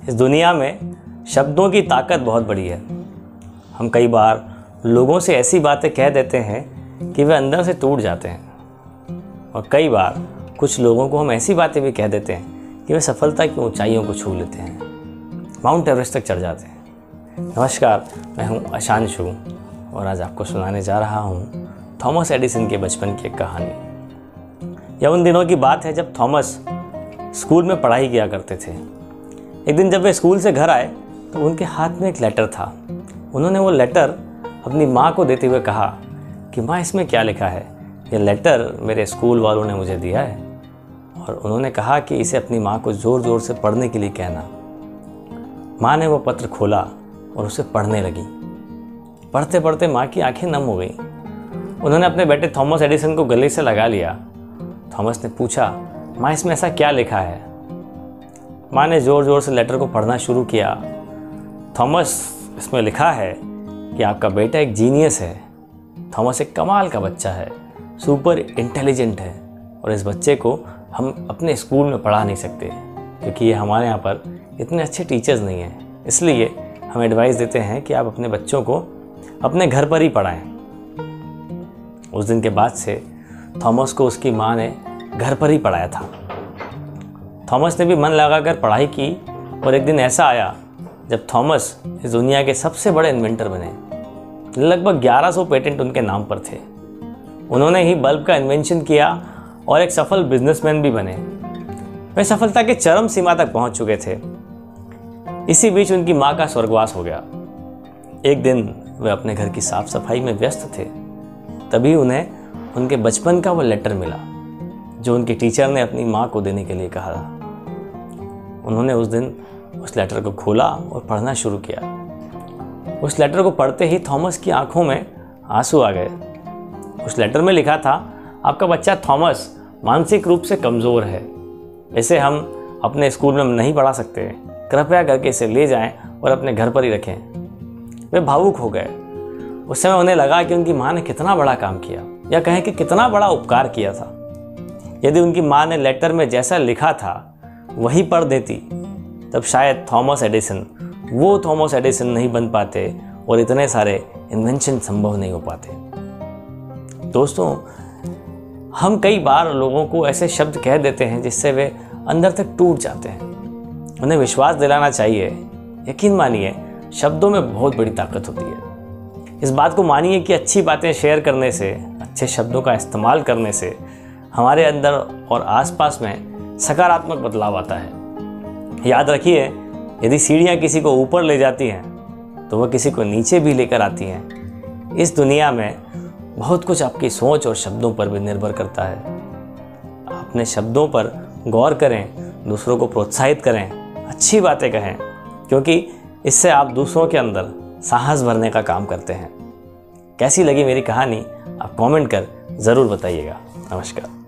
इस दुनिया में शब्दों की ताकत बहुत बड़ी है। हम कई बार लोगों से ऐसी बातें कह देते हैं कि वे अंदर से टूट जाते हैं, और कई बार कुछ लोगों को हम ऐसी बातें भी कह देते हैं कि वे सफलता की ऊंचाइयों को छू लेते हैं, माउंट एवरेस्ट तक चढ़ जाते हैं। नमस्कार, मैं हूं अशांशु और आज आपको सुनाने जा रहा हूं थॉमस एडिसन के बचपन की एक कहानी। यह उन दिनों की बात है जब थॉमस स्कूल में पढ़ाई किया करते थे। एक दिन जब वे स्कूल से घर आए तो उनके हाथ में एक लेटर था। उन्होंने वो लेटर अपनी माँ को देते हुए कहा कि माँ, इसमें क्या लिखा है? ये लेटर मेरे स्कूल वालों ने मुझे दिया है। और उन्होंने कहा कि इसे अपनी माँ को ज़ोर ज़ोर से पढ़ने के लिए कहना। माँ ने वो पत्र खोला और उसे पढ़ने लगी। पढ़ते पढ़ते माँ की आंखें नम हो गई। उन्होंने अपने बेटे थॉमस एडिसन को गले से लगा लिया। थॉमस ने पूछा, माँ, इसमें ऐसा क्या लिखा है? माँ ने ज़ोर ज़ोर से लेटर को पढ़ना शुरू किया। थॉमस, इसमें लिखा है कि आपका बेटा एक जीनियस है। थॉमस एक कमाल का बच्चा है, सुपर इंटेलिजेंट है, और इस बच्चे को हम अपने स्कूल में पढ़ा नहीं सकते क्योंकि ये हमारे यहाँ पर इतने अच्छे टीचर्स नहीं हैं। इसलिए हम एडवाइस देते हैं कि आप अपने बच्चों को अपने घर पर ही पढ़ाएं। उस दिन के बाद से थॉमस को उसकी माँ ने घर पर ही पढ़ाया था। थॉमस ने भी मन लगाकर पढ़ाई की और एक दिन ऐसा आया जब थॉमस इस दुनिया के सबसे बड़े इन्वेंटर बने। लगभग 1100 पेटेंट उनके नाम पर थे। उन्होंने ही बल्ब का इन्वेंशन किया और एक सफल बिजनेसमैन भी बने। वे सफलता के चरम सीमा तक पहुंच चुके थे। इसी बीच उनकी माँ का स्वर्गवास हो गया। एक दिन वे अपने घर की साफ सफाई में व्यस्त थे, तभी उन्हें उनके बचपन का वो लेटर मिला जो उनके टीचर ने अपनी माँ को देने के लिए कहा था। उन्होंने उस दिन उस लेटर को खोला और पढ़ना शुरू किया। उस लेटर को पढ़ते ही थॉमस की आंखों में आंसू आ गए। उस लेटर में लिखा था, आपका बच्चा थॉमस मानसिक रूप से कमज़ोर है। इसे हम अपने स्कूल में नहीं पढ़ा सकते। कृपया करके इसे ले जाएं और अपने घर पर ही रखें। वे भावुक हो गए। उस समय उन्हें लगा कि उनकी माँ ने कितना बड़ा काम किया, या कहें कि कितना बड़ा उपकार किया था। यदि उनकी माँ ने लेटर में जैसा लिखा था वही पढ़ देती, तब शायद थॉमस एडिसन वो थॉमस एडिसन नहीं बन पाते और इतने सारे इन्वेंशन संभव नहीं हो पाते। दोस्तों, हम कई बार लोगों को ऐसे शब्द कह देते हैं जिससे वे अंदर तक टूट जाते हैं। उन्हें विश्वास दिलाना चाहिए। यकीन मानिए, शब्दों में बहुत बड़ी ताकत होती है। इस बात को मानिए कि अच्छी बातें शेयर करने से, अच्छे शब्दों का इस्तेमाल करने से हमारे अंदर और आसपास में सकारात्मक बदलाव आता है। याद रखिए, यदि सीढ़ियाँ किसी को ऊपर ले जाती हैं तो वह किसी को नीचे भी लेकर आती हैं। इस दुनिया में बहुत कुछ आपकी सोच और शब्दों पर भी निर्भर करता है। अपने शब्दों पर गौर करें, दूसरों को प्रोत्साहित करें, अच्छी बातें कहें, क्योंकि इससे आप दूसरों के अंदर साहस भरने का काम करते हैं। कैसी लगी मेरी कहानी आप कमेंट कर ज़रूर बताइएगा। नमस्कार।